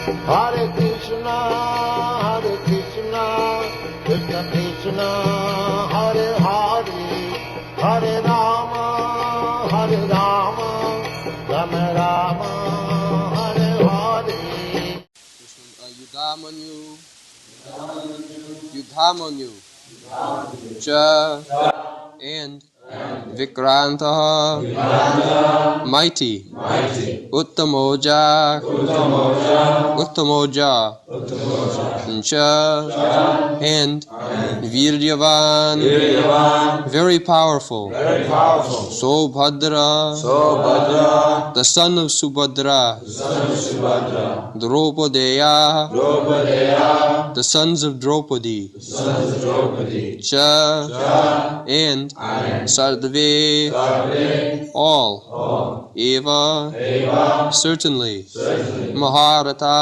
Hare Krishna, Krishna Krishna, Hare Hare, Hare Rama, Rama Rama, Hare Hare. Yudhamanyu, Cha, and Vikrantaha, mighty, Uttamoja, Cha, and Viryavan, very powerful, Sobhadra, the son of Subhadra, Draupadeya, the sons of Draupadi, Cha, and Sardave, all, Eva, certainly, Maharata,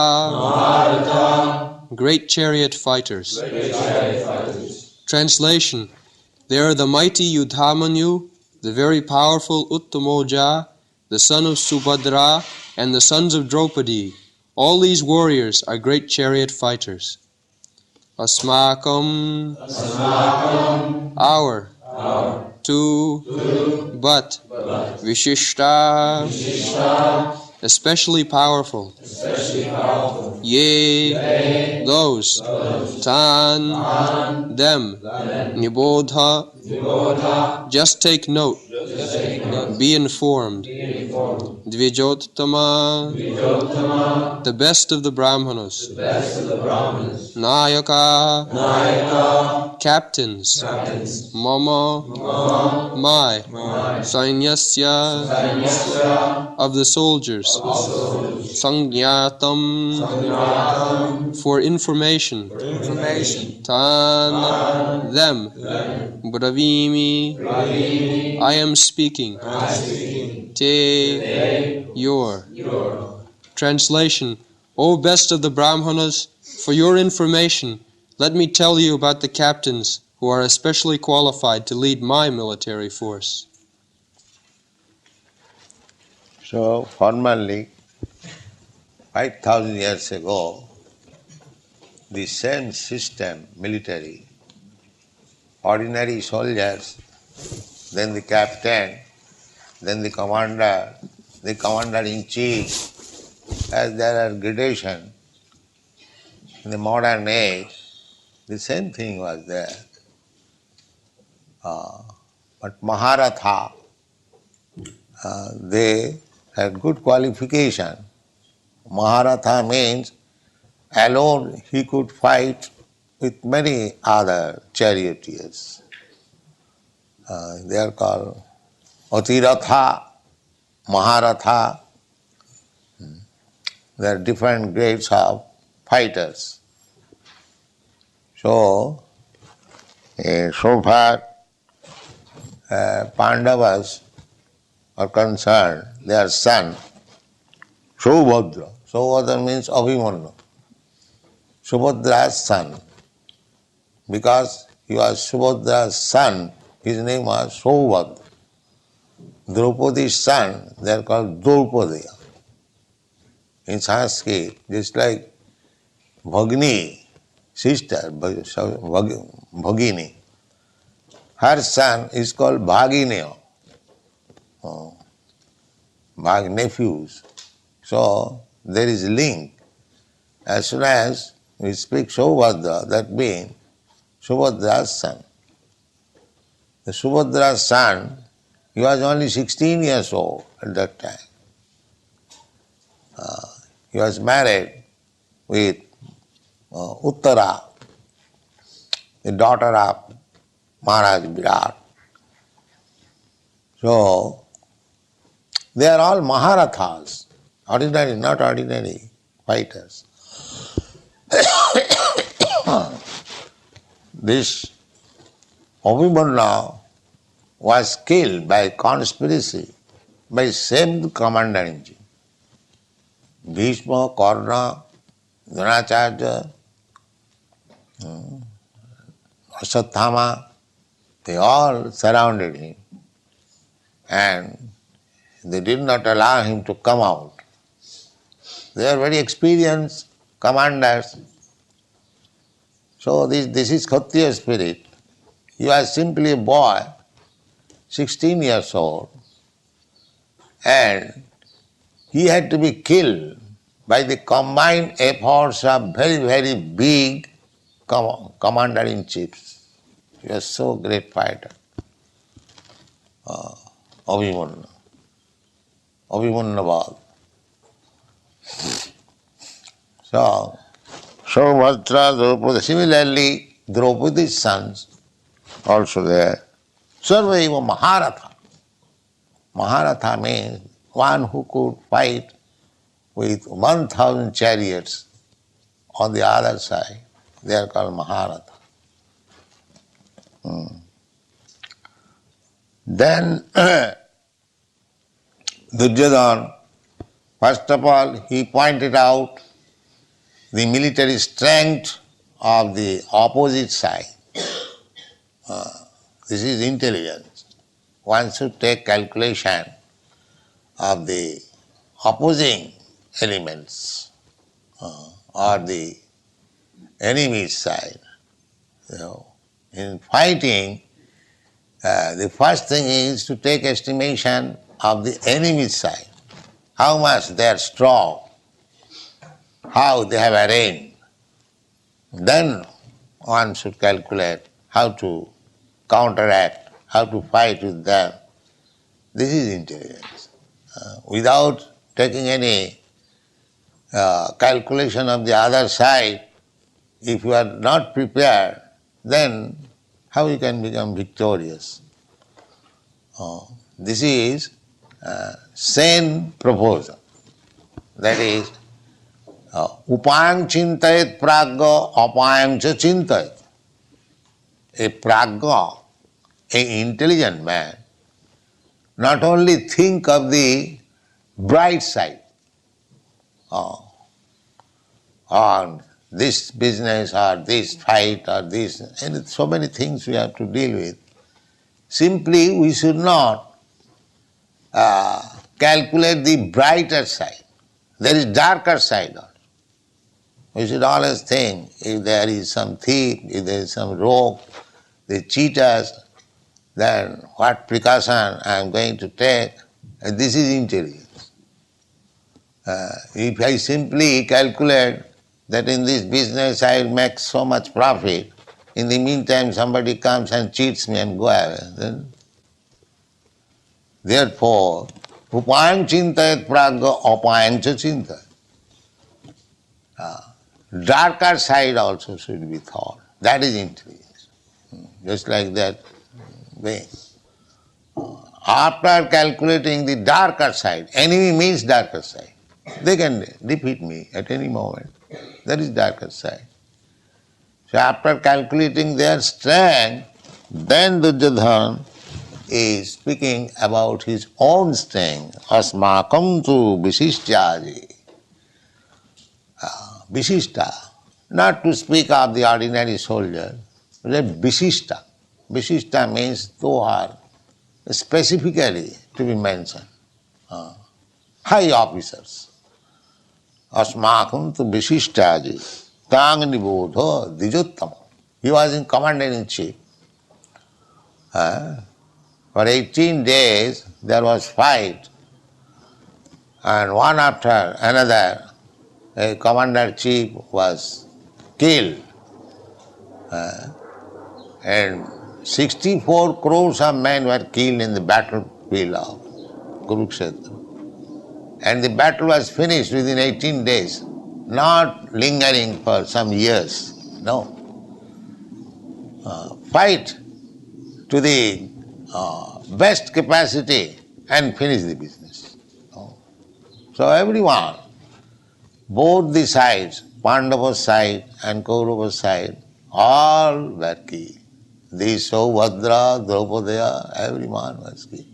great chariot fighters. Translation: they are the mighty Yudhamanyu, the very powerful Uttamoja, the son of Subhadra, and the sons of Draupadi. All these warriors are great chariot fighters. Asmakam, our, to, but, Vishishta, especially powerful, Ye, those, Tan, them, Nibodha, just take note, be informed, Dvijottama, the best of the Brahmanas, Nayaka, captains, Mama, my, Sainyasya, of the soldiers, Sangyatam, for information, Tan, them, Bravimi, I am speaking, Te, your. Translation: O best of the Brahmanas, for your information, let me tell you about the captains who are especially qualified to lead my military force. So, formerly, 5,000 years ago, the same system, military, ordinary soldiers, then the captain, then the commander-in-chief, as there are gradation. In the modern age, the same thing was there. But Maharatha, they had good qualification. Maharatha means alone he could fight with many other charioteers. They are called Atiratha, Maharatha. There are different grades of fighters. So far Pandavas are concerned, their son, Subhadra. Subhadra means Abhimanyu. Subhadra's son. Because he was Subhadra's son, his name was Subhadra. Draupadi's son, they are called Draupadiya. In Sanskrit, just like Bhagini, sister, Bhagini. Her son is called Bhagineya, nephews. So there is a link. As soon as we speak Subhadra, that means Subhadra's son. The Subhadra's son, he was only 16 years old at that time. He was married with Uttara, the daughter of Maharaj Virat. So, they are all Maharathas, ordinary, not ordinary fighters. This Abhimanyu was killed by conspiracy by same commander-in-chief. Bhishma, Karna, Dronacharya, Asatthama, they all surrounded him and they did not allow him to come out. They are very experienced commanders. So this is Kshatriya spirit. You are simply a boy, 16 years old, and he had to be killed by the combined efforts of very, very big commander-in-chiefs. He was so great fighter. Abhimanyu. Abhimanyu. So Bhadra, Draupadi, similarly Draupadi's sons also there. Sarvaiva Maharatha. Maharatha means one who could fight with 1,000 chariots on the other side. They are called Maharatha. Then Duryodhana, first of all, he pointed out the military strength of the opposite side. This is intelligence. One should take calculation of the opposing elements or the enemy's side. In fighting, the first thing is to take estimation of the enemy's side. How much they are strong, how they have arranged. Then one should calculate how to counteract, how to fight with them. This is intelligence. Without taking any calculation of the other side, if you are not prepared, then how you can become victorious? This is sane proposal. That is, upayam chintayat pragya apayam cha chintayat. A pragya, an intelligent man, not only think of the bright side, on this business or this fight or this, and so many things we have to deal with. Simply we should not calculate the brighter side. There is darker side also. We should always think if there is some thief, if there is some rogue, the cheaters, then what precaution I am going to take. And this is intelligence. If I simply calculate that in this business I will make so much profit, in the meantime somebody comes and cheats me and go away, then therefore, upayam chintayat pragya apayam cha chintayat. Darker side also should be thought. That is intelligence. Just like that way. After calculating the darker side, enemy means darker side. They can defeat me at any moment. That is darker side. So after calculating their strength, then Duryodhana is speaking about his own strength. Asmakam tu visishtaji. Visishta. Not to speak of the ordinary soldier, but Visishta. Visishta means those are specifically to be mentioned. High officers. Asmakam tu Visishtaji. Tang nibodha dijottama. He was in commander-in-chief. For 18 days there was fight, and one after another a commander-chief was killed. And 64 crores of men were killed in the battlefield of Kurukshetra. And the battle was finished within 18 days, not lingering for some years. No. Fight to the best capacity and finish the business. So everyone, both the sides, Pandava's side and Kaurava's side, all were killed. The Saubhadra, Draupadiya, everyone was killed.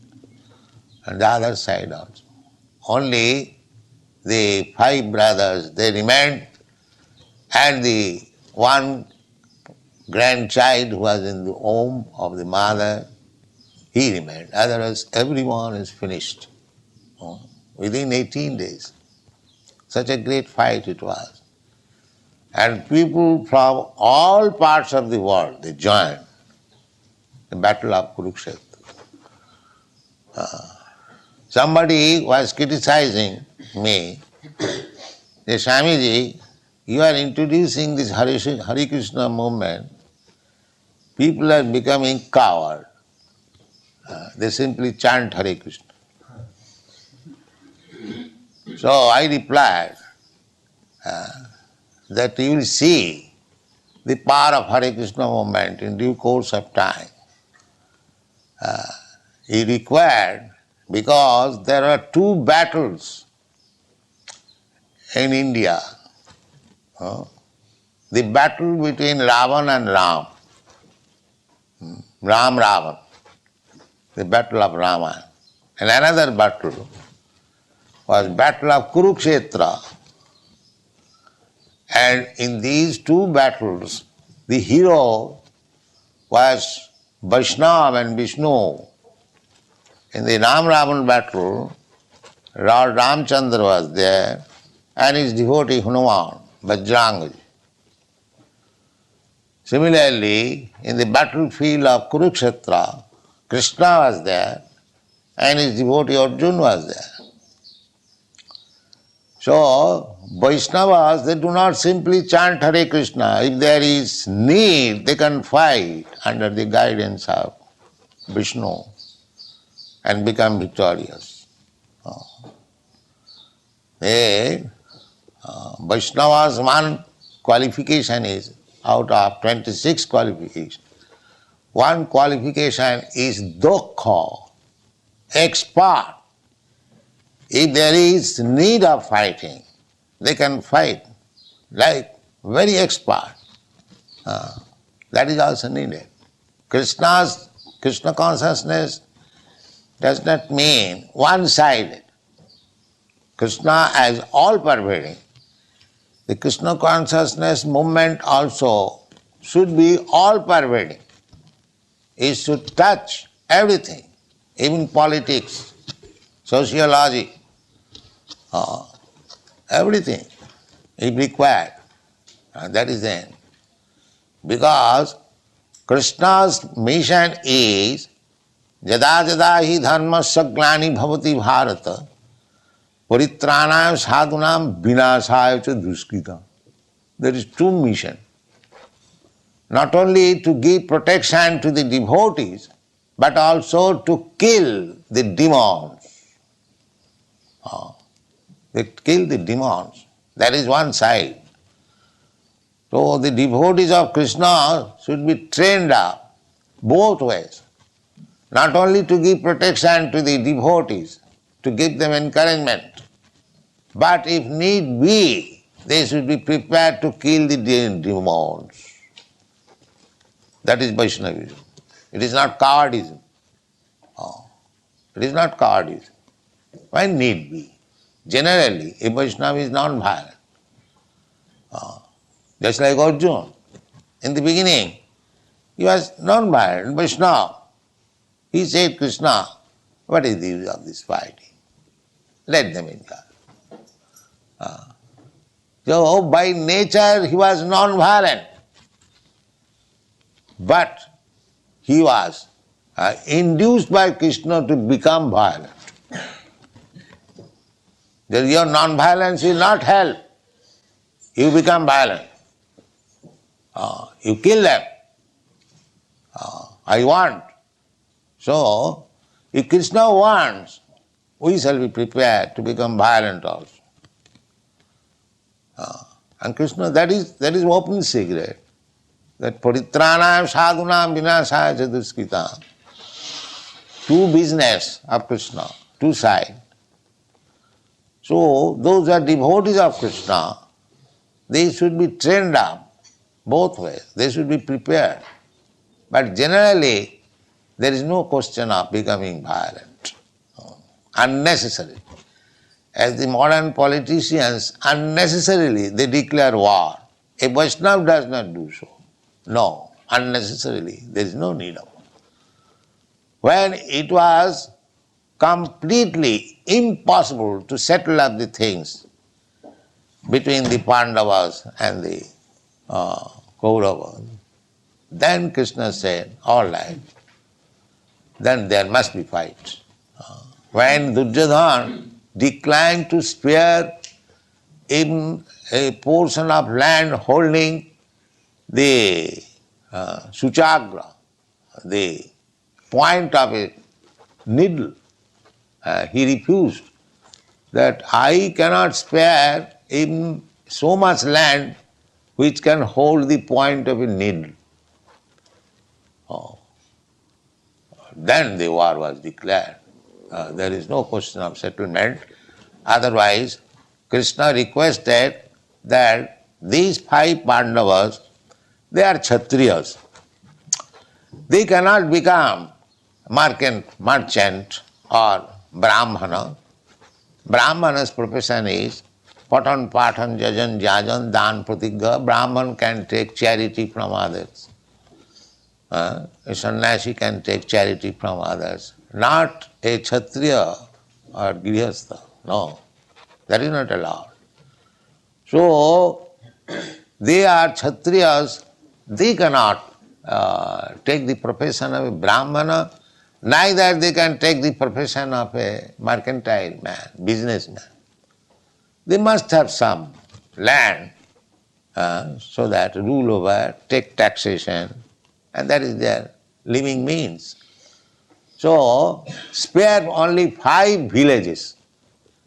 And the other side also. Only the 5 brothers, they remained, and the one grandchild who was in the womb of the mother, he remained. Otherwise, everyone is finished within 18 days. Such a great fight it was. And people from all parts of the world, they joined the battle of Kurukshetra. Somebody was criticizing me, that Swamiji, you are introducing this Hare Krishna movement, people are becoming coward. They simply chant Hare Krishna. So I replied that you will see the power of Hare Krishna movement in due course of time. He required, because there are two battles in India. The battle between Ravan and Ram, Ravan, the battle of Rama. And another battle was battle of Kurukshetra. And in these two battles, the hero was Vaishnava and Vishnu. In the Ram-Ravan battle, Lord Ramchandra was there and his devotee Hanuman, Bajrangaji. Similarly, in the battlefield of Kurukshetra, Krishna was there and his devotee Arjuna was there. So, Vaishnavas, they do not simply chant Hare Krishna. If there is need, they can fight under the guidance of Vishnu and become victorious. Vaishnavas, one qualification is, out of 26 qualifications, one qualification is Dokha, expert. If there is need of fighting, they can fight like very expert. That is also needed. Krishna consciousness does not mean one-sided. Krishna as all-pervading. The Krishna consciousness movement also should be all-pervading. It should touch everything, even politics, sociology, everything is required. That is the end. Because Krishna's mission is Jada jada hi dharmasya glani bhavati bharata paritranaya sadhunam vinasaya cha duskita. There is two missions. Not only to give protection to the devotees, but also to kill the demons. They kill the demons. That is one side. So the devotees of Krishna should be trained up both ways. Not only to give protection to the devotees, to give them encouragement, but if need be, they should be prepared to kill the demons. That is Vaishnavism. It is not cowardism. It is not cowardism. When need be. Generally, a Vaishnava is non-violent. Just like Arjuna. In the beginning, he was non-violent, Vaishnava. He said, Krishna, what is the use of this fighting? Let them enjoy. So by nature he was non-violent. But he was induced by Krishna to become violent. Your non-violence will not help. You become violent. You kill them. I want. So, if Krishna wants, we shall be prepared to become violent also. And Krishna, that is open secret. That paritranaya sadhunam vinasaya cha duskita. Two business of Krishna, two sides. So, those who are devotees of Krishna, they should be trained up both ways. They should be prepared. But generally, there is no question of becoming violent, unnecessarily. As the modern politicians, unnecessarily they declare war. A Vaishnava does not do so. No, unnecessarily. There is no need of it. When it was completely impossible to settle up the things between the Pandavas and the Kauravas. Then Krishna said, all right, then there must be fight. When Duryodhana declined to spare even a portion of land holding the Suchagra, the point of a needle, he refused that I cannot spare even so much land which can hold the point of a needle. Then the war was declared. There is no question of settlement. Otherwise, Krishna requested that these 5 Pandavas, they are Kshatriyas. They cannot become merchant or Brahmana. Brahmana's profession is patan, patan, jajan, jajan, dan, pratigya. Brahman can take charity from others. A sannyasi can take charity from others. Not a Kshatriya or Grihastha. No, that is not allowed. So, they are Kshatriyas, they cannot take the profession of a Brahmana, neither they can take the profession of a mercantile man, businessman. They must have some land so that rule over, take taxation, and that is their living means. So, spare only 5 villages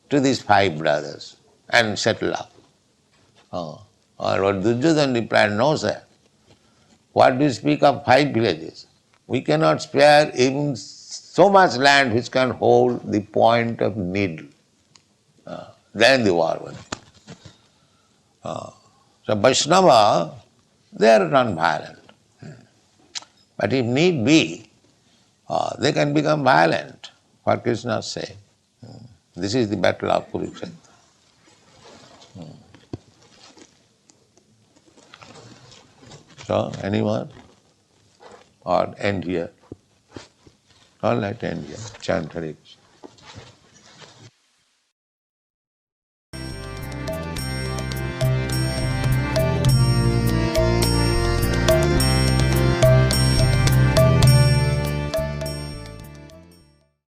to these 5 brothers and settle up. Or what Duryodhana replied, no sir, what do you speak of 5 villages? We cannot spare even so much land which can hold the point of needle. Then the war was. So Vaishnava, they are non-violent. But if need be, they can become violent, for Krishna's sake. This is the battle of Kurukshetra. So, anyone? Or end here? All right, end here. Chant Hare Krishna.